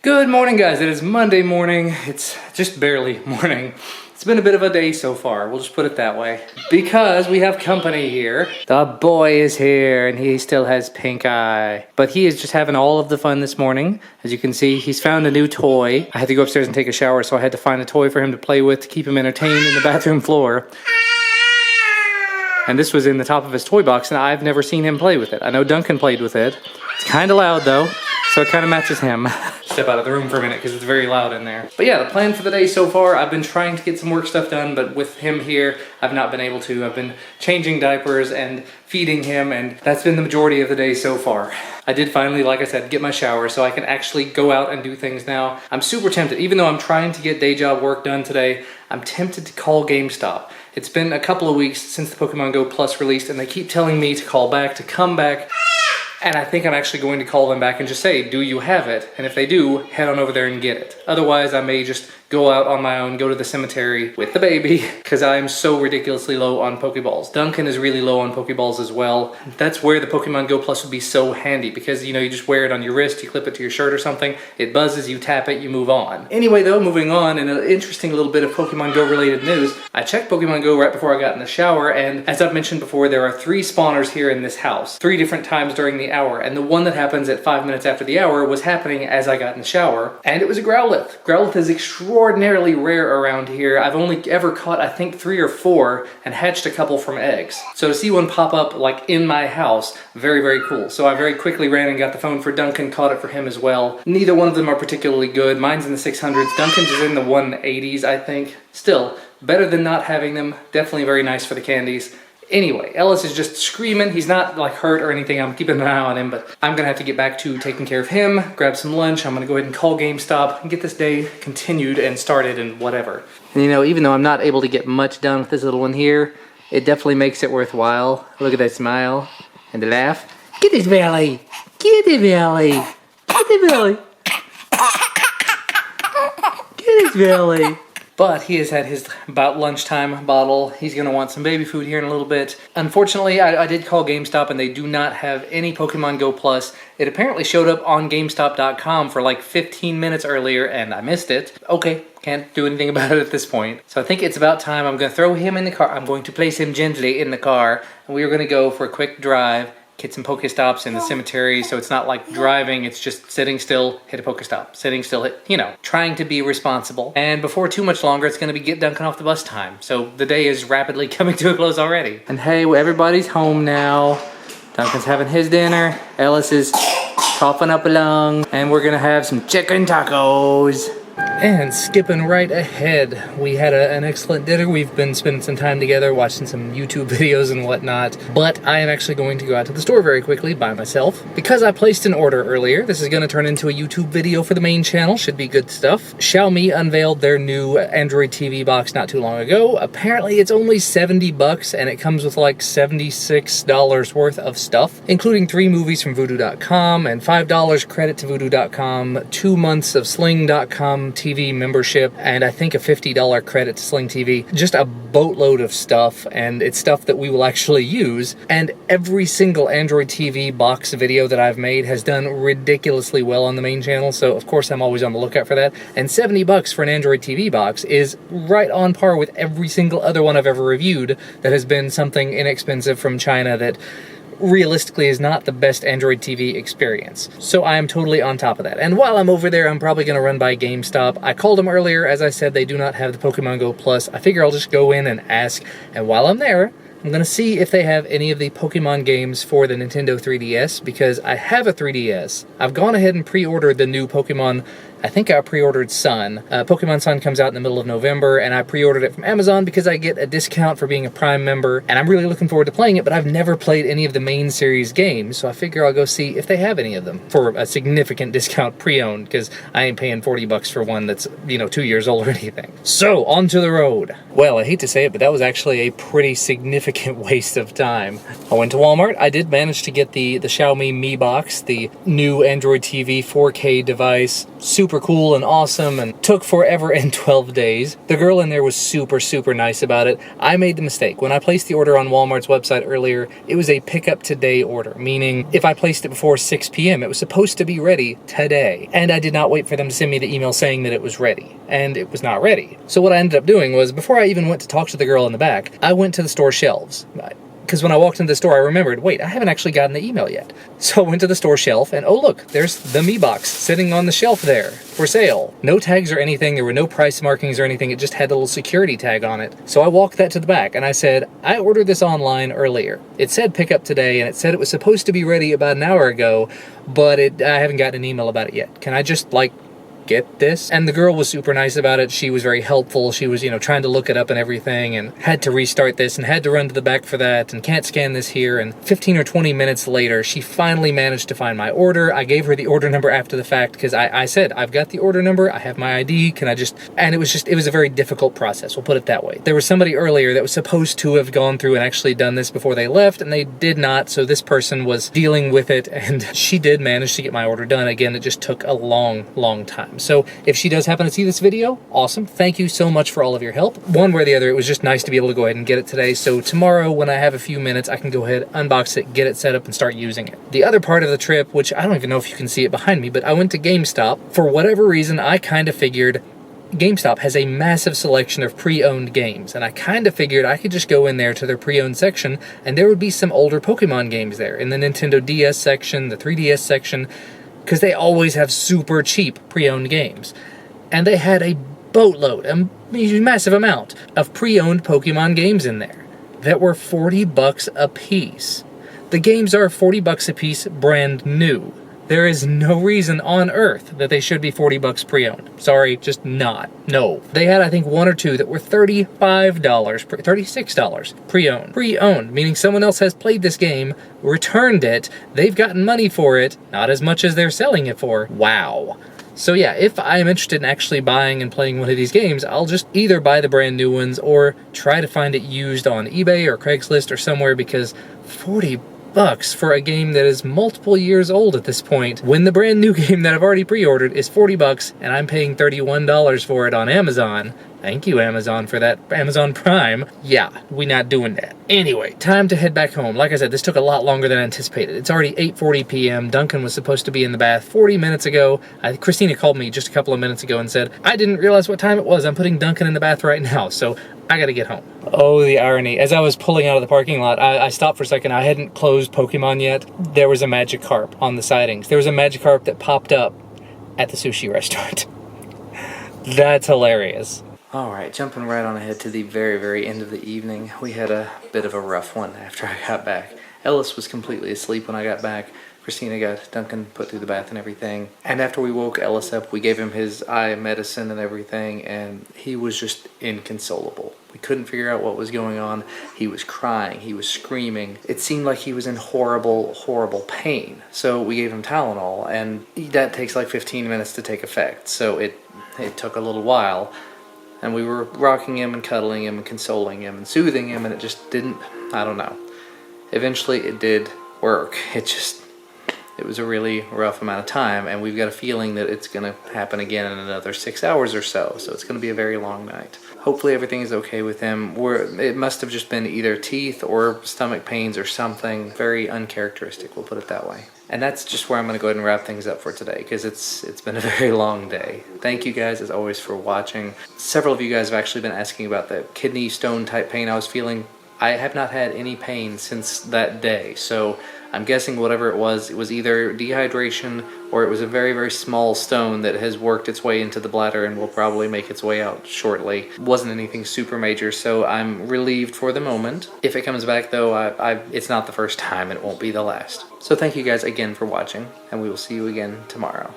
Good morning, guys. It is Monday morning. It's just barely morning. It's been a bit of a day so far. We'll just put it that way. Because we have company here. The boy is here and he still has pink eye. But he is just having all of the fun this morning. As you can see, he's found a new toy. I had to go upstairs and take a shower, so I had to find a toy for him to play with to keep him entertained in the bathroom floor. And this was in the top of his toy box, and I've never seen him play with it. I know Duncan played with it. It's kind of loud though, so it kind of matches him. Step out of the room for a minute because it's very loud in there. But yeah, the plan for the day so far, I've been trying to get some work stuff done, but with him here, I've not been able to. I've been changing diapers and feeding him, and that's been the majority of the day so far. I did finally, like I said, get my shower so I can actually go out and do things now. I'm super tempted, even though I'm trying to get day job work done today, I'm tempted to call GameStop. It's been a couple of weeks since the Pokemon Go Plus released, and they keep telling me to call back, to come back. And I think I'm actually going to call them back and just say, do you have it? And if they do, head on over there and get it. Otherwise, I may just go out on my own, go to the cemetery with the baby, because I'm so ridiculously low on Pokeballs. Duncan is really low on Pokeballs as well. That's where the Pokemon Go Plus would be so handy, because you know, you just wear it on your wrist, you clip it to your shirt or something, it buzzes, you tap it, you move on. Anyway though, moving on, in an interesting little bit of Pokemon Go related news, I checked Pokemon Go right before I got in the shower, and as I've mentioned before, there are 3 spawners here in this house, 3 different times during the hour, and the one that happens at 5 minutes after the hour was happening as I got in the shower, and it was a Growlithe. Growlithe is extraordinarily rare around here. I've only ever caught, I think, 3 or 4 and hatched a couple from eggs. So to see one pop up like in my house, very, very cool. So I very quickly ran and got the phone for Duncan, caught it for him as well. Neither one of them are particularly good. Mine's in the 600s. Duncan's is in the 180s, I think. Still, better than not having them. Definitely very nice for the candies. Anyway, Ellis is just screaming. He's not like hurt or anything. I'm keeping an eye on him, but I'm gonna have to get back to taking care of him, grab some lunch. I'm gonna go ahead and call GameStop and get this day continued and started and whatever. And you know, even though I'm not able to get much done with this little one here, it definitely makes it worthwhile. Look at that smile and the laugh. Get his belly. Get his belly. Get his belly. Get his belly. But he has had his about lunchtime bottle. He's gonna want some baby food here in a little bit. Unfortunately, I did call GameStop and they do not have any Pokemon Go Plus. It apparently showed up on GameStop.com for like 15 minutes earlier and I missed it. Okay, can't do anything about it at this point. So I think it's about time. I'm gonna throw him in the car. I'm going to place him gently in the car and we are gonna go for a quick drive, get some Pokestops in the cemetery, so it's not like driving, it's just sitting still, hit a Pokestop, sitting still, hit, you know, trying to be responsible. And before too much longer, it's gonna be get Duncan off the bus time. So the day is rapidly coming to a close already. And hey, everybody's home now. Duncan's having his dinner, Ellis is coughing up a lung, and we're gonna have some chicken tacos. And skipping right ahead, we had an excellent dinner. We've been spending some time together, watching some YouTube videos and whatnot. But I am actually going to go out to the store very quickly by myself. Because I placed an order earlier, this is going to turn into a YouTube video for the main channel. Should be good stuff. Xiaomi unveiled their new Android TV box not too long ago. Apparently it's only 70 bucks and it comes with like $76 worth of stuff, including 3 movies from Vudu.com and $5 credit to Vudu.com, 2 months of Sling.com TV membership, and I think a $50 credit to Sling TV. Just a boatload of stuff, and it's stuff that we will actually use. And every single Android TV box video that I've made has done ridiculously well on the main channel, so of course I'm always on the lookout for that. And 70 bucks for an Android TV box is right on par with every single other one I've ever reviewed that has been something inexpensive from China that realistically is not the best Android TV experience. So I am totally on top of that. And while I'm over there, I'm probably going to run by GameStop. I called them earlier. As I said, they do not have the Pokemon Go Plus. I figure I'll just go in and ask. And while I'm there, I'm going to see if they have any of the Pokemon games for the Nintendo 3DS, because I have a 3DS. I've gone ahead and pre-ordered the new Pokemon. I think I pre-ordered Sun. Pokemon Sun comes out in the middle of November, and I pre-ordered it from Amazon because I get a discount for being a Prime member, and I'm really looking forward to playing it, but I've never played any of the main series games, so I figure I'll go see if they have any of them for a significant discount pre-owned, because I ain't paying 40 bucks for one that's, you know, 2 years old or anything. So, on to the road. Well, I hate to say it, but that was actually a pretty significant significant waste of time. I went to Walmart. I did manage to get the Xiaomi Mi Box, the new Android TV 4K device. Super cool and awesome, and took forever and 12 days. The girl in there was super, super nice about it. I made the mistake. When I placed the order on Walmart's website earlier, it was a pick up today order, meaning if I placed it before 6 p.m., it was supposed to be ready today. And I did not wait for them to send me the email saying that it was ready. And it was not ready. So what I ended up doing was, before I even went to talk to the girl in the back, I went to the store shelves. Because when I walked into the store, I remembered, wait, I haven't actually gotten the email yet. So I went to the store shelf, and oh look, there's the Mi Box sitting on the shelf there for sale. No tags or anything, there were no price markings or anything, it just had a little security tag on it. So I walked that to the back, and I said, I ordered this online earlier. It said pick up today, and it said it was supposed to be ready about an hour ago, but I haven't gotten an email about it yet. Can I just, get this? And the girl was super nice about it. She was very helpful. She was, trying to look it up and everything, and had to restart this and had to run to the back for that and can't scan this here. And 15 or 20 minutes later, she finally managed to find my order. I gave her the order number after the fact because I said, I've got the order number. I have my ID. Can I just... And it was a very difficult process. We'll put it that way. There was somebody earlier that was supposed to have gone through and actually done this before they left, and they did not. So this person was dealing with it, and she did manage to get my order done. Again, it just took a long, long time. So if she does happen to see this video, awesome. Thank you so much for all of your help. One way or the other, it was just nice to be able to go ahead and get it today. So tomorrow, when I have a few minutes, I can go ahead, unbox it, get it set up, and start using it. The other part of the trip, which I don't even know if you can see it behind me, but I went to GameStop. For whatever reason, I kind of figured GameStop has a massive selection of pre-owned games, and I kind of figured I could just go in there to their pre-owned section, and there would be some older Pokemon games there, in the Nintendo DS section, the 3DS section, because they always have super cheap pre-owned games. And they had a boatload, a massive amount of pre-owned Pokemon games in there that were $40 a piece. The games are $40 a piece brand new. There is no reason on earth that they should be $40 pre-owned. Sorry, just not. No. They had, I think, one or two that were $35, $36 pre-owned. Pre-owned, meaning someone else has played this game, returned it, they've gotten money for it, not as much as they're selling it for. Wow. So yeah, if I'm interested in actually buying and playing one of these games, I'll just either buy the brand new ones or try to find it used on eBay or Craigslist or somewhere, because $40 for a game that is multiple years old at this point, when the brand new game that I've already pre-ordered is $40 and I'm paying $31 for it on Amazon. Thank you, Amazon, for that. Amazon Prime. Yeah, we not doing that. Anyway, time to head back home. Like I said, this took a lot longer than anticipated. It's already 8:40 p.m. Duncan was supposed to be in the bath 40 minutes ago. Christina called me just a couple of minutes ago and said, I didn't realize what time it was. I'm putting Duncan in the bath right now, so I gotta get home. Oh, the irony. As I was pulling out of the parking lot, I stopped for a second. I hadn't closed Pokemon yet. There was a Magikarp on the sightings. There was a Magikarp that popped up at the sushi restaurant. That's hilarious. Alright, jumping right on ahead to the very, very end of the evening. We had a bit of a rough one after I got back. Ellis was completely asleep when I got back. Christina got Duncan put through the bath and everything. And after we woke Ellis up, we gave him his eye medicine and everything, and he was just inconsolable. We couldn't figure out what was going on. He was crying, he was screaming. It seemed like he was in horrible, horrible pain. So we gave him Tylenol, and that takes like 15 minutes to take effect. So it took a little while. And we were rocking him and cuddling him and consoling him and soothing him, and it just didn't, I don't know. Eventually it did work. It was a really rough amount of time, and we've got a feeling that it's going to happen again in another 6 hours or so. So it's going to be a very long night. Hopefully everything is okay with him. It must have just been either teeth or stomach pains or something very uncharacteristic, we'll put it that way. And that's just where I'm going to go ahead and wrap things up for today, because it's been a very long day. Thank you guys, as always, for watching. Several of you guys have actually been asking about the kidney stone type pain I was feeling. I have not had any pain since that day, so I'm guessing whatever it was either dehydration or it was a very, very small stone that has worked its way into the bladder and will probably make its way out shortly. It wasn't anything super major, so I'm relieved for the moment. If it comes back, though, it's not the first time, and it won't be the last. So thank you guys again for watching, and we will see you again tomorrow.